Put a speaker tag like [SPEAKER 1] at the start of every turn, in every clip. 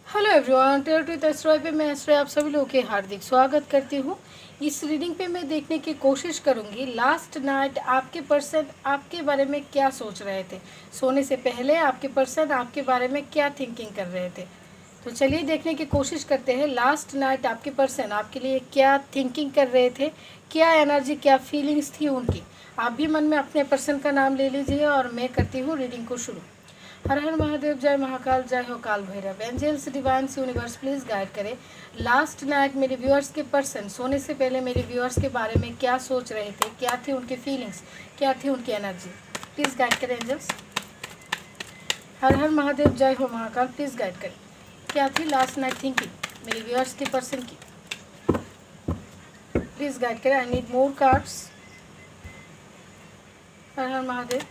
[SPEAKER 1] Hello everyone, tier to एस्ट्रॉय पे मैं एस्ट्रॉय आप सभी लोगों के हार्दिक स्वागत करती हूँ। इस रीडिंग पे मैं देखने की कोशिश करूँगी लास्ट नाइट आपके पर्सन आपके बारे में क्या सोच रहे थे। सोने से पहले आपके पर्सन आपके बारे में क्या थिंकिंग कर रहे थे। तो चलिए देखने की कोशिश करते हैं लास्ट नाइट आपके पर्सन आपके लिए क्या थिंकिंग कर रहे थे, क्या एनर्जी क्या फीलिंग्स थी उनकी। आप भी मन में अपने पर्सन का नाम ले लीजिए और मैं करती हूँ रीडिंग को शुरू। हर हर महादेव, जय महाकाल, जय हो Kal Bhairav. Angels divines universe please guide करें लास्ट नाइट मेरे व्यूअर्स के पर्सन सोने से पहले मेरे व्यूअर्स के बारे में क्या सोच रहे थे, क्या थी उनकी फीलिंग्स, क्या थी उनकी एनर्जी। प्लीज़ गाइड करें एंजल्स। हर हर महादेव, जय हो महाकाल, प्लीज़ गाइड करें क्या थी लास्ट नाइट थिंकिंग मेरे व्यूअर्स के पर्सन की। प्लीज़ गाइड करें। I need more cards. हर हर महादेव।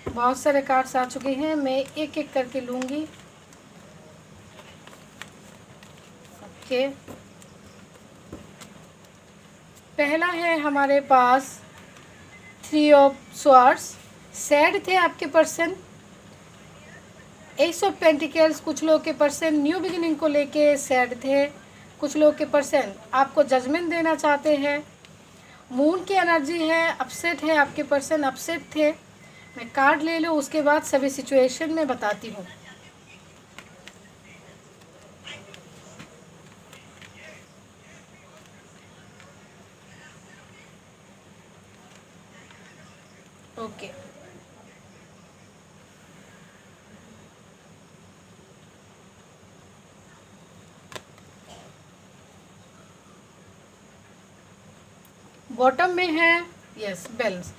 [SPEAKER 1] बहुत सारे कार्ड्स आ चुके हैं, मैं एक एक करके लूँगी। ओके, पहला है हमारे पास 3 ऑफ स्वॉर्ड्स। सैड थे आपके पर्सन। एस ऑफ पेंटिकल्स, कुछ लोग के पर्सन न्यू बिगिनिंग को लेके सैड थे। कुछ लोग के पर्सन आपको जजमेंट देना चाहते हैं। मून की एनर्जी है, अपसेट है आपके पर्सन, अपसेट थे। मैं कार्ड ले लूँ, उसके बाद सभी सिचुएशन में बताती हूँ। ओके, बॉटम में है यस बैलेंस।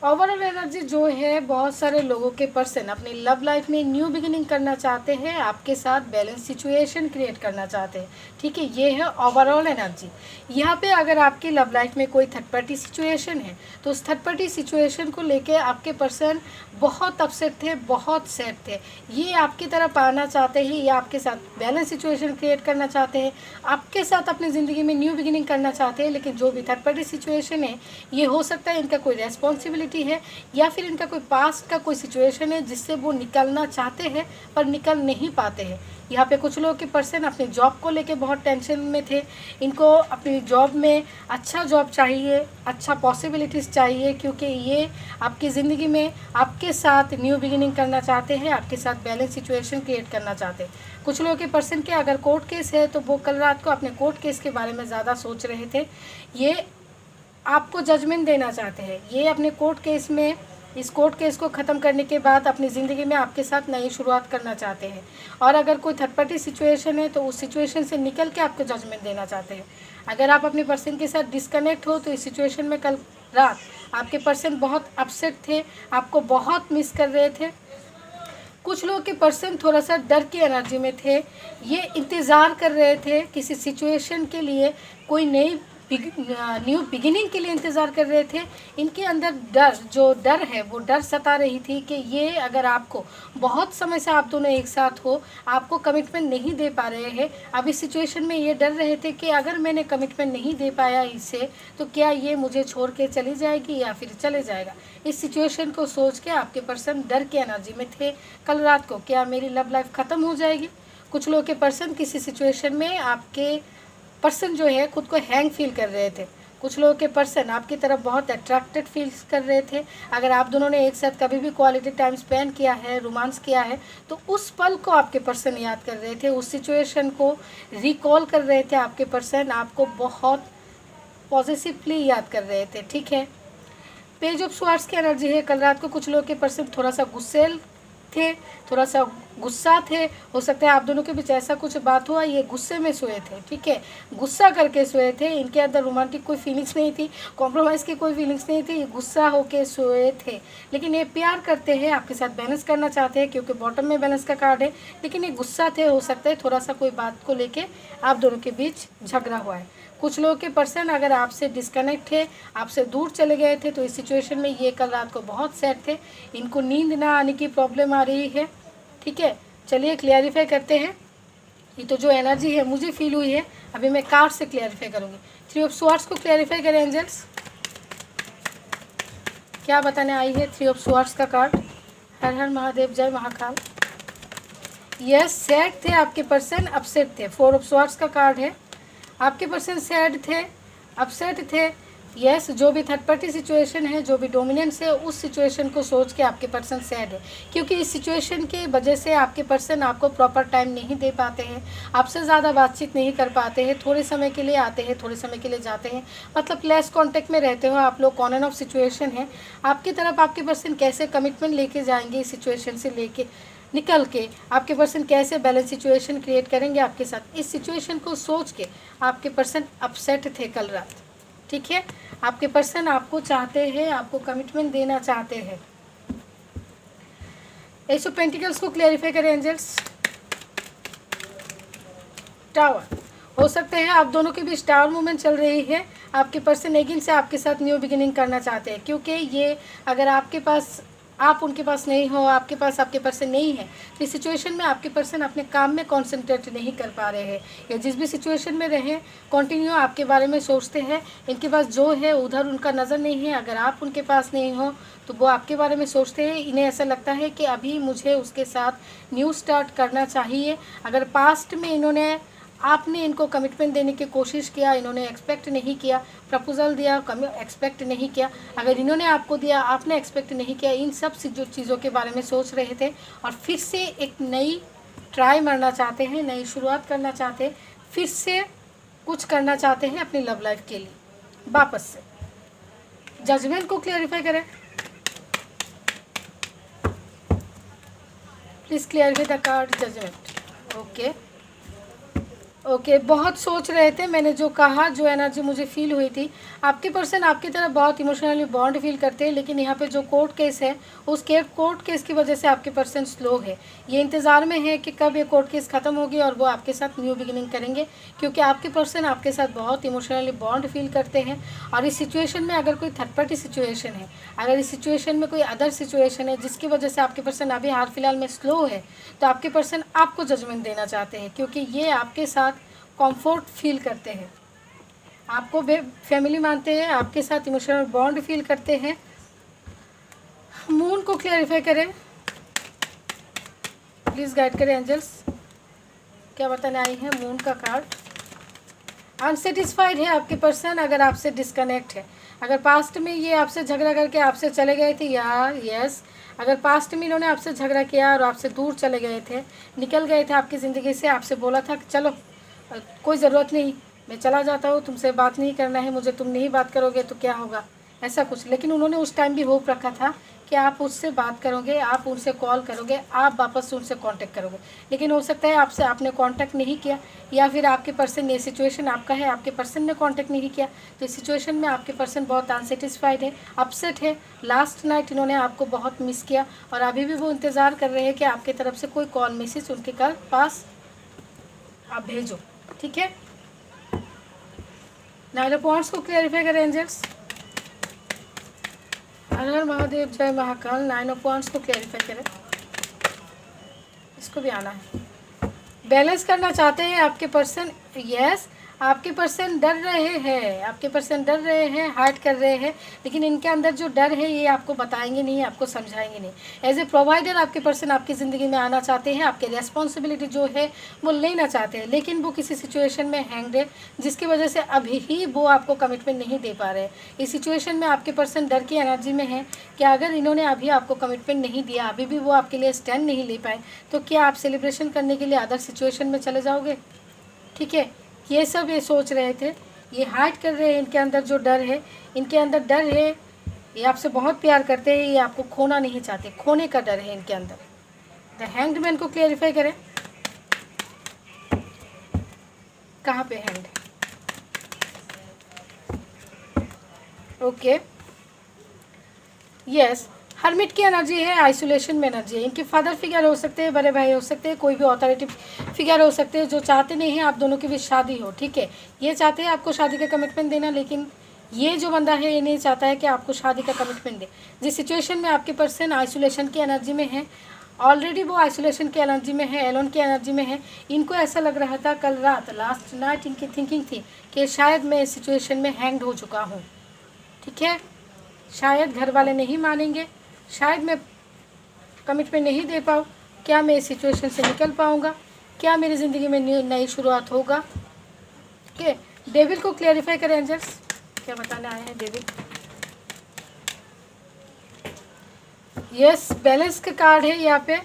[SPEAKER 1] ओवरऑल एनर्जी जो है, बहुत सारे लोगों के पर्सन अपनी लव लाइफ में न्यू बिगिनिंग करना चाहते हैं, आपके साथ बैलेंस सिचुएशन क्रिएट करना चाहते हैं। ठीक है, ये है ओवरऑल एनर्जी। यहाँ पे अगर आपकी लव लाइफ में कोई थर्ड पार्टी सिचुएशन है तो उस थर्ड पार्टी सिचुएशन को लेके आपके पर्सन बहुत अपसेट थे, बहुत सैड थे। ये आपकी तरफ आना चाहते हैं, ये आपके साथ बैलेंस सिचुएशन क्रिएट करना चाहते हैं, आपके साथ अपनी ज़िंदगी में न्यू बिगिनिंग करना चाहते हैं। लेकिन जो भी थर्ड पार्टी सिचुएशन है, ये हो सकता है इनका कोई रेस्पॉन्सिबिलिटी है या फिर इनका कोई पास्ट का कोई सिचुएशन है जिससे वो निकलना चाहते हैं पर निकल नहीं पाते हैं। यहाँ पे कुछ लोग के पर्सन अपनी जॉब को लेके बहुत टेंशन में थे। इनको अपनी जॉब में अच्छा जॉब चाहिए, अच्छा पॉसिबिलिटीज़ चाहिए, क्योंकि ये आपकी ज़िंदगी में आपके साथ न्यू बिगिनिंग करना चाहते हैं, आपके साथ बैलेंस सिचुएशन क्रिएट करना चाहते हैं। कुछ लोगों के पर्सन के अगर कोर्ट केस है तो वो कल रात को अपने कोर्ट केस के बारे में ज़्यादा सोच रहे थे। ये आपको जजमेंट देना चाहते हैं। ये अपने कोर्ट केस में, इस कोर्ट केस को ख़त्म करने के बाद अपनी ज़िंदगी में आपके साथ नई शुरुआत करना चाहते हैं। और अगर कोई थर्ड पार्टी सिचुएशन है तो उस सिचुएशन से निकल के आपको जजमेंट देना चाहते हैं। अगर आप अपने पर्सन के साथ डिस्कनेक्ट हो तो इस सिचुएशन में कल रात आपके पर्सन बहुत अपसेट थे, आपको बहुत मिस कर रहे थे। कुछ लोग के पर्सन थोड़ा सा डर की एनर्जी में थे। ये इंतज़ार कर रहे थे किसी सिचुएशन के लिए, कोई नई न्यू बिगिनिंग के लिए इंतज़ार कर रहे थे। इनके अंदर डर है, वो डर सता रही थी कि ये अगर आपको बहुत समय से आप दोनों एक साथ हो, आपको कमिटमेंट नहीं दे पा रहे हैं। अब इस सिचुएशन में ये डर रहे थे कि अगर मैंने कमिटमेंट नहीं दे पाया इसे तो क्या ये मुझे छोड़ के चली जाएगी या फिर चले जाएगा। इस सिचुएशन को सोच के आपके पर्सन डर के एनर्जी में थे। कल रात को क्या मेरी लव लाइफ ख़त्म हो जाएगी। कुछ लोग के पर्सन किसी सिचुएशन में आपके पर्सन जो है खुद को हैंग फील कर रहे थे। कुछ लोगों के पर्सन आपकी तरफ बहुत अट्रैक्टेड फील कर रहे थे। अगर आप दोनों ने एक साथ कभी भी क्वालिटी टाइम स्पेंड किया है, रोमांस किया है, तो उस पल को आपके पर्सन याद कर रहे थे, उस सिचुएशन को रिकॉल कर रहे थे। आपके पर्सन आपको बहुत पॉजिटिवली याद कर रहे थे। ठीक है, पेज ऑफ स्वॉर्ड्स की एनर्जी है। कल रात को कुछ लोग के पर्सन थोड़ा सा गुस्सेल थे, थोड़ा सा गुस्सा थे। हो सकता है आप दोनों के बीच ऐसा कुछ बात हुआ, ये गुस्से में सोए थे। ठीक है, गुस्सा करके सोए थे। इनके अंदर रोमांटिक कोई फीलिंग्स नहीं थी, कॉम्प्रोमाइज़ की कोई फीलिंग्स नहीं थी, ये गुस्सा होके सोए थे। लेकिन ये प्यार करते हैं, आपके साथ बैलेंस करना चाहते हैं, क्योंकि बॉटम में बैलेंस का कार्ड है। लेकिन ये गुस्सा थे, हो सकता है थोड़ा सा कोई बात को लेके आप दोनों के बीच झगड़ा हुआ है। कुछ लोगों के पर्सन अगर आपसे डिस्कनेक्ट थे, आपसे दूर चले गए थे, तो इस सिचुएशन में ये कल रात को बहुत सैड थे। इनको नींद ना आने की प्रॉब्लम आ रही है। ठीक है, चलिए क्लियरिफाई करते हैं। ये तो जो एनर्जी है मुझे फील हुई है, अभी मैं कार्ड से क्लियरिफाई करूँगी। 3 ऑफ स्वॉर्ड्स को क्लियरिफाई करें एंजल्स। क्या बताने आई है 3 ऑफ स्वॉर्ड्स का कार्ड। हर हर महादेव, जय महाकाल। यस, सैड थे आपके पर्सन, अपसेट थे। 4 ऑफ स्वॉर्ड्स का कार्ड है। आपके पर्सन सैड थे, अपसेट थे। यस, जो भी थर्ड पार्टी सिचुएशन है, जो भी डोमिनेंस है, उस सिचुएशन को सोच के आपके पर्सन सैड है, क्योंकि इस सिचुएशन की वजह से आपके पर्सन आपको प्रॉपर टाइम नहीं दे पाते हैं, आपसे ज़्यादा बातचीत नहीं कर पाते हैं, थोड़े समय के लिए आते हैं, थोड़े समय के लिए जाते हैं, मतलब लेस कांटेक्ट में रहते हो आप लोग। ऑन एंड ऑफ सिचुएशन है आपकी तरफ। आपके पर्सन कैसे कमिटमेंट लेके जाएंगे इस सिचुएशन से लेके निकल के, आपके पर्सन कैसे बैलेंस सिचुएशन क्रिएट करेंगे आपके साथ, इस सिचुएशन को सोच के आपके पर्सन अपसेट थे कल रात। ठीक है, आपके पर्सन आपको चाहते हैं, आपको कमिटमेंट देना चाहते हैं। एस ऑफ पेंटिकल्स को क्लैरिफाई करें एंजल्स। टावर, हो सकते हैं आप दोनों के बीच टावर मूवमेंट चल रही है। आपके पर्सन एगिन से आपके साथ न्यू बिगिनिंग करना चाहते हैं, क्योंकि ये अगर आपके पास, आप उनके पास नहीं हो, आपके पास आपके पर्सन नहीं है, तो इस सिचुएशन में आपके पर्सन अपने काम में कंसंट्रेट नहीं कर पा रहे हैं, या जिस भी सिचुएशन में रहें कंटिन्यू आपके बारे में सोचते हैं। इनके पास जो है उधर उनका नज़र नहीं है। अगर आप उनके पास नहीं हो तो वो आपके बारे में सोचते हैं। इन्हें ऐसा लगता है कि अभी मुझे उसके साथ न्यू स्टार्ट करना चाहिए। अगर पास्ट में इन्होंने, आपने इनको कमिटमेंट देने की कोशिश किया, इन्होंने एक्सपेक्ट नहीं किया, प्रपोजल दिया, एक्सपेक्ट नहीं किया, अगर इन्होंने आपको दिया, आपने एक्सपेक्ट नहीं किया, इन सब जो चीज़ों के बारे में सोच रहे थे और फिर से एक नई ट्राई मारना चाहते हैं, नई शुरुआत करना चाहते हैं, फिर से कुछ करना चाहते हैं अपनी लव लाइफ के लिए वापस से। जजमेंट को क्लियरिफाई करें please. Clarify the card judgement. Okay okay, बहुत सोच रहे थे। मैंने जो कहा, जो एनर्जी मुझे फील हुई थी, आपके पर्सन आपकी तरफ बहुत इमोशनली बॉन्ड फील करते हैं, लेकिन यहाँ पे जो कोर्ट केस है, उस कोर्ट केस की वजह से आपके पर्सन स्लो है। ये इंतज़ार में है कि कब ये कोर्ट केस ख़त्म होगी और वो आपके साथ न्यू बिगिनिंग करेंगे, क्योंकि आपके पर्सन आपके साथ बहुत इमोशनली बॉन्ड फील करते हैं। और इस सिचुएशन में अगर कोई थर्ड पार्टी सिचुएशन है, अगर इस सिचुएशन में कोई अदर सिचुएशन है जिसकी वजह से आपके पर्सन अभी हाल फिलहाल में स्लो है, तो आपके पर्सन आपको जजमेंट देना चाहते हैं, क्योंकि ये आपके साथ कंफर्ट फील करते हैं, आपको फैमिली मानते हैं, आपके साथ इमोशनल बॉन्ड फील करते हैं। मून को क्लैरिफाई करें प्लीज़, गाइड करें एंजल्स, क्या बताने आई है मून का कार्ड। अनसेटिस्फाइड है आपके पर्सन, अगर आपसे डिस्कनेक्ट है। अगर पास्ट में ये आपसे झगड़ा करके आपसे चले गए थे, या यस, अगर पास्ट में इन्होंने आपसे झगड़ा किया और आपसे दूर चले गए थे, निकल गए थे आपकी ज़िंदगी से, आपसे बोला था कि चलो कोई ज़रूरत नहीं, मैं चला जाता हूँ, तुमसे बात नहीं करना है मुझे, तुम नहीं बात करोगे तो क्या होगा, ऐसा कुछ। लेकिन उन्होंने उस टाइम भी होप रखा था कि आप उससे बात करोगे, आप उनसे कॉल करोगे, आप वापस उनसे कांटेक्ट करोगे, लेकिन हो सकता है आपने कांटेक्ट नहीं किया, या फिर आपके पर्सन, ये सिचुएशन आपका है, आपके पर्सन ने कांटेक्ट नहीं किया, तो इस सिचुएशन में आपके पर्सन बहुत अनसेटिस्फाइड है, अपसेट है। लास्ट नाइट इन्होंने आपको बहुत मिस किया और अभी भी वो इंतज़ार कर रहे हैं कि आपकी तरफ से कोई कॉल मैसेज उनके पास आप भेजो। ठीक है, नाइन ऑफ वांड्स को क्लैरिफाई करें एंजल्स। हर हर महादेव, जय महाकाल। नाइन ऑफ वांड्स को क्लैरिफाई करें, इसको भी आना है। बैलेंस करना चाहते हैं आपके पर्सन, यस, आपके पर्सन डर रहे हैं, आपके पर्सन डर रहे हैं, हाइड कर रहे हैं, लेकिन इनके अंदर जो डर है ये आपको बताएंगे नहीं, आपको समझाएंगे नहीं। एज ए प्रोवाइडर आपके पर्सन आपकी ज़िंदगी में आना चाहते हैं, आपके रेस्पॉन्सिबिलिटी जो है वो लेना चाहते हैं, लेकिन वो किसी सिचुएशन में हैंग्ड है, जिसकी वजह से अभी ही वो आपको कमिटमेंट नहीं दे पा रहे हैं। इस सिचुएशन में आपके पर्सन डर की एनर्जी में है कि अगर इन्होंने अभी आपको कमिटमेंट नहीं दिया, अभी भी वो आपके लिए स्टैंड नहीं ले पाए, तो क्या आप सेलिब्रेशन करने के लिए अदर सिचुएशन में चले जाओगे। ठीक है, ये सब ये सोच रहे थे, ये हाइड कर रहे हैं, इनके अंदर जो डर है, इनके अंदर डर है, ये आपसे बहुत प्यार करते हैं, ये आपको खोना नहीं चाहते, खोने का डर है इनके अंदर। द हैंग्ड मैन को क्लियरिफाई करें, कहाँ पे हैंड है। ओके, यस, हर्मिट की एनर्जी है, आइसोलेशन में एनर्जी है। इनके फादर फिगर हो सकते हैं, बड़े भाई हो सकते हैं, कोई भी अथॉरिटी फिगर हो सकते हैं, जो चाहते नहीं हैं आप दोनों के बीच शादी हो। ठीक है, ये चाहते हैं आपको शादी का कमिटमेंट देना, लेकिन ये जो बंदा है ये नहीं चाहता है कि आपको शादी का कमिटमेंट दे। जिस सिचुएशन में आपके पर्सन आइसोलेशन की एनर्जी में है, ऑलरेडी वो आइसोलेशन की एनर्जी में है, एलोन की एनर्जी में है। इनको ऐसा लग रहा था कल रात, लास्ट नाइट इनकी थिंकिंग थी कि शायद मैं इस सिचुएशन में हैंग्ड हो चुका हूँ। ठीक है, शायद घर वाले नहीं मानेंगे, शायद मैं कमिटमेंट नहीं दे पाऊँ, क्या मैं इस सिचुएशन से निकल पाऊँगा, क्या मेरी ज़िंदगी में नई शुरुआत होगा। ओके, डेविल को क्लैरिफाई करें एंजल्स, क्या बताने आए हैं डेविल। यस, बैलेंस का कार्ड है यहाँ पे।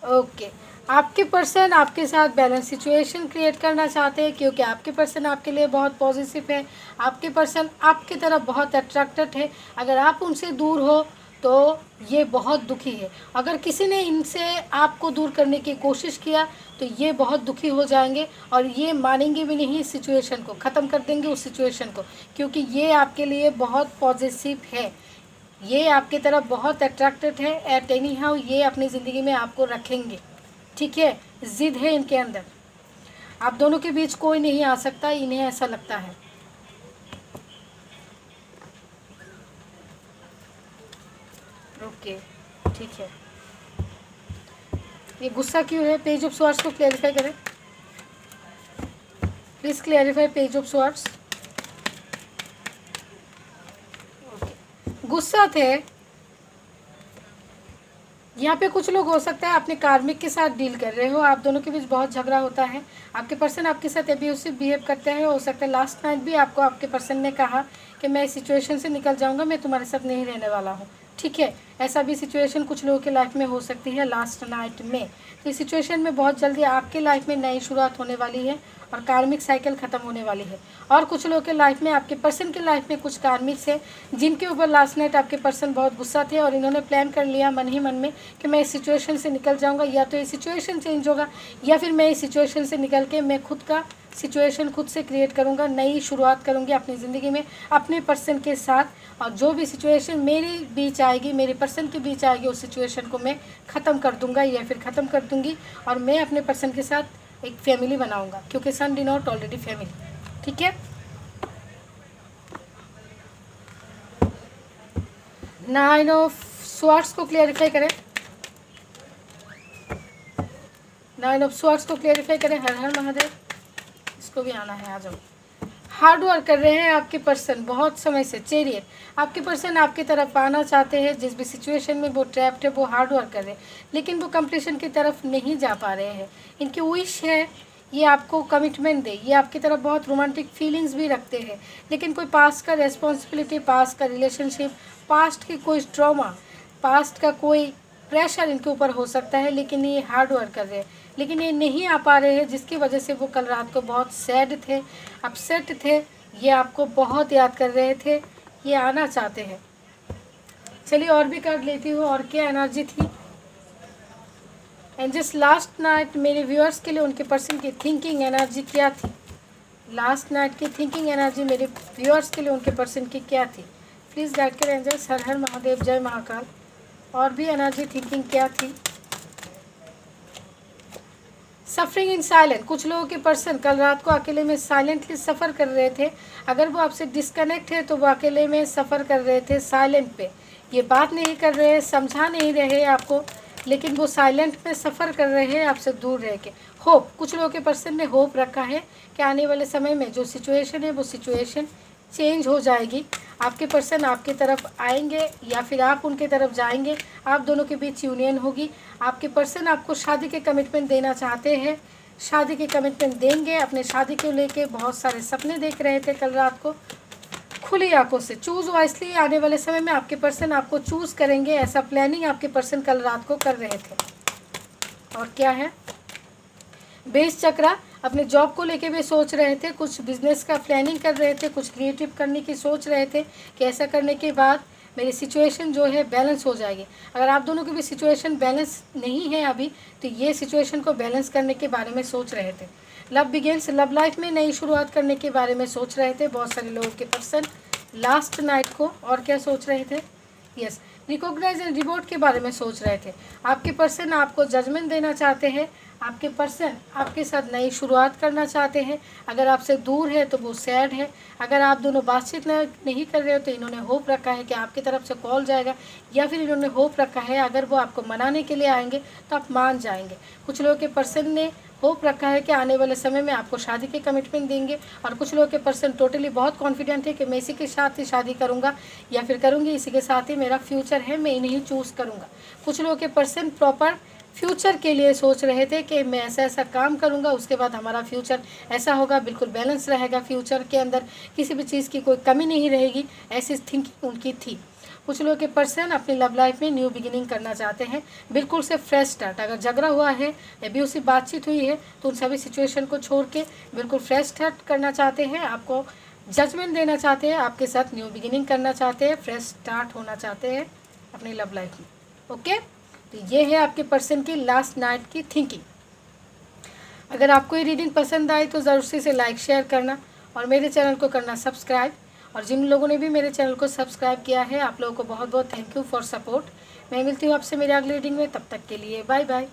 [SPEAKER 1] ओके, आपके पर्सन आपके साथ बैलेंस सिचुएशन क्रिएट करना चाहते हैं, क्योंकि आपके पर्सन आपके लिए बहुत पॉजिटिव है, आपके पर्सन आपकी तरफ बहुत अट्रैक्टेड है। अगर आप उनसे दूर हो तो ये बहुत दुखी है। अगर किसी ने इनसे आपको दूर करने की कोशिश किया तो ये बहुत दुखी हो जाएंगे और ये मानेंगे भी नहीं इस सिचुएशन को, ख़त्म कर देंगे उस सिचुएशन को, क्योंकि ये आपके लिए बहुत पॉजिटिव है, ये आपकी तरफ बहुत अट्रैक्टेड है। एट एनी हाउ ये अपनी ज़िंदगी में आपको रखेंगे, ठीक है। ज़िद है इनके अंदर, आप दोनों के बीच कोई नहीं आ सकता, इन्हें ऐसा लगता है। ओके, ठीक है। ये गुस्सा क्यों है? पेज ऑफ स्वॉर्ड्स को क्लैरिफाई करें please, clarify page of swords. गुस्सा थे यहाँ पे कुछ लोग, हो सकता है अपने कार्मिक के साथ डील कर रहे हो, आप दोनों के बीच बहुत झगड़ा होता है, आपके पर्सन आपके साथ अब्यूसिव बिहेव करते हैं। हो सकता है लास्ट नाइट भी आपको आपके पर्सन ने कहा कि मैं इस सिचुएशन से निकल जाऊंगा, मैं तुम्हारे साथ नहीं रहने वाला हूँ, ठीक है। ऐसा भी सिचुएशन कुछ लोगों के लाइफ में हो सकती है लास्ट नाइट में। तो इस सिचुएशन में बहुत जल्दी आपके लाइफ में नई शुरुआत होने वाली है और कार्मिक साइकिल ख़त्म होने वाली है। और कुछ लोगों के लाइफ में, आपके पर्सन के लाइफ में कुछ कार्मिक्स है जिनके ऊपर लास्ट नाइट आपके पर्सन बहुत गुस्सा थे और इन्होंने प्लान कर लिया मन ही मन में कि मैं इस सिचुएशन से निकल जाऊंगा, या तो ये सिचुएशन चेंज होगा या फिर मैं इस सिचुएशन से निकल के मैं खुद का सिचुएशन खुद से क्रिएट करूंगा, नई शुरुआत करूंगी अपनी ज़िंदगी में अपने पर्सन के साथ। और जो भी सिचुएशन मेरे बीच आएगी, मेरे पर्सन के बीच आएगी, उस सिचुएशन को मैं ख़त्म कर दूंगा या फिर ख़त्म कर दूंगी और मैं अपने पर्सन के साथ एक फैमिली बनाऊंगा, क्योंकि सन डिनोट ऑलरेडी फैमिली, ठीक है। 9 ऑफ स्वॉर्ड्स को क्लियरिफाई करें, 9 ऑफ स्वॉर्ड्स को क्लियरिफाई करें। हर हर महादेव, इसको भी आना है, आ जाओ। हार्ड वर्क कर रहे हैं आपके पर्सन बहुत समय से, चेरियट, आपके पर्सन आपकी तरफ आना चाहते हैं, जिस भी सिचुएशन में वो ट्रैप्ड है वो हार्ड वर्क कर रहे हैं, लेकिन वो कंप्लीशन की तरफ नहीं जा पा रहे हैं। इनकी विश है ये आपको कमिटमेंट दे, ये आपकी तरफ बहुत रोमांटिक फीलिंग्स भी रखते हैं, लेकिन कोई पास्ट का रेस्पॉन्सिबिलिटी, पास्ट का रिलेशनशिप, पास्ट की कोई ट्रॉमा, पास्ट का कोई प्रेशर इनके ऊपर हो सकता है, लेकिन ये हार्ड वर्क कर रहे हैं, लेकिन ये नहीं आ पा रहे हैं, जिसकी वजह से वो कल रात को बहुत सैड थे, अपसेट थे, ये आपको बहुत याद कर रहे थे, ये आना चाहते हैं। चलिए और भी कार्ड लेती हूँ, और क्या एनर्जी थी। एंड जस्ट लास्ट नाइट मेरे व्यूअर्स के लिए उनके पर्सन की थिंकिंग एनर्जी क्या थी, लास्ट नाइट की थिंकिंग एनर्जी मेरे व्यूअर्स के लिए उनके पर्सन की क्या थी, प्लीज़ गाइड करें एंजल्स। हर हर महादेव, जय महाकाल। और भी एनर्जी थिंकिंग क्या थी। सफरिंग इन साइलेंट, कुछ लोगों के पर्सन कल रात को अकेले में साइलेंटली सफ़र कर रहे थे। अगर वो आपसे डिस्कनेक्ट है तो वो अकेले में सफ़र कर रहे थे साइलेंट पे, ये बात नहीं कर रहे, समझा नहीं रहे आपको, लेकिन वो साइलेंट में सफ़र कर रहे हैं आपसे दूर रह के। होप, कुछ लोगों के पर्सन ने होप रखा है कि आने वाले समय में जो सिचुएशन है वो सिचुएशन चेंज हो जाएगी, आपके पर्सन आपकी तरफ आएंगे या फिर आप उनके तरफ जाएंगे, आप दोनों के बीच यूनियन होगी। आपके पर्सन आपको शादी के कमिटमेंट देना चाहते हैं, शादी के कमिटमेंट देंगे। अपने शादी को लेके बहुत सारे सपने देख रहे थे कल रात को, खुली आंखों से। चूज़ वाइसली, आने वाले समय में आपके पर्सन आपको चूज़ करेंगे, ऐसा प्लानिंग आपके पर्सन कल रात को कर रहे थे। और क्या है, बेस चक्रा, अपने जॉब को लेके भी सोच रहे थे, कुछ बिजनेस का प्लानिंग कर रहे थे, कुछ क्रिएटिव करने की सोच रहे थे कि ऐसा करने के बाद मेरी सिचुएशन जो है बैलेंस हो जाएगी। अगर आप दोनों की भी सिचुएशन बैलेंस नहीं है अभी, तो ये सिचुएशन को बैलेंस करने के बारे में सोच रहे थे। लव बिगेन्स, लव लाइफ में नई शुरुआत करने के बारे में सोच रहे थे बहुत सारे लोगों के पर्सन लास्ट नाइट को। और क्या सोच रहे थे, यस, रिकॉग्नाइज एंड रिवॉर्ड के बारे में सोच रहे थे। आपके पर्सन आपको जजमेंट देना चाहते हैं, आपके पर्सन आपके साथ नई शुरुआत करना चाहते हैं। अगर आपसे दूर है तो वो सैड है, अगर आप दोनों बातचीत नहीं कर रहे हो तो इन्होंने होप रखा है कि आपकी तरफ से कॉल जाएगा, या फिर इन्होंने होप रखा है अगर वो आपको मनाने के लिए आएंगे तो आप मान जाएंगे। कुछ लोगों के पर्सन ने होप रखा है कि आने वाले समय में आपको शादी के कमिटमेंट देंगे। और कुछ लोगों के पर्सन टोटली बहुत कॉन्फिडेंट है कि मैं इसी के साथ ही शादी करूँगा या फिर करूँगी, इसी के साथ ही मेरा फ्यूचर है, मैं इन्हें चूज़ करूँगा। कुछ लोगों के पर्सन प्रॉपर फ्यूचर के लिए सोच रहे थे कि मैं ऐसा ऐसा काम करूँगा, उसके बाद हमारा फ्यूचर ऐसा होगा, बिल्कुल बैलेंस रहेगा, फ्यूचर के अंदर किसी भी चीज़ की कोई कमी नहीं रहेगी, ऐसी थिंकिंग उनकी थी। कुछ लोगों के पर्सन अपनी लव लाइफ में न्यू बिगिनिंग करना चाहते हैं, बिल्कुल से फ्रेश स्टार्ट। अगर झगड़ा हुआ है, एब्यूसिव बातचीत हुई है, तो उन सभी सिचुएशन को छोड़ के बिल्कुल फ्रेश स्टार्ट करना चाहते हैं, आपको जजमेंट देना चाहते हैं, आपके साथ न्यू बिगिनिंग करना चाहते हैं, फ्रेश स्टार्ट होना चाहते हैं अपनी लव लाइफ में। ओके, तो ये है आपके पर्सन की लास्ट नाइट की थिंकिंग। अगर आपको ये रीडिंग पसंद आई तो ज़रूर से इसे लाइक शेयर करना और मेरे चैनल को करना सब्सक्राइब। और जिन लोगों ने भी मेरे चैनल को सब्सक्राइब किया है, आप लोगों को बहुत बहुत थैंक यू फॉर सपोर्ट। मैं मिलती हूँ आपसे मेरे अगली रीडिंग में, तब तक के लिए बाय बाय।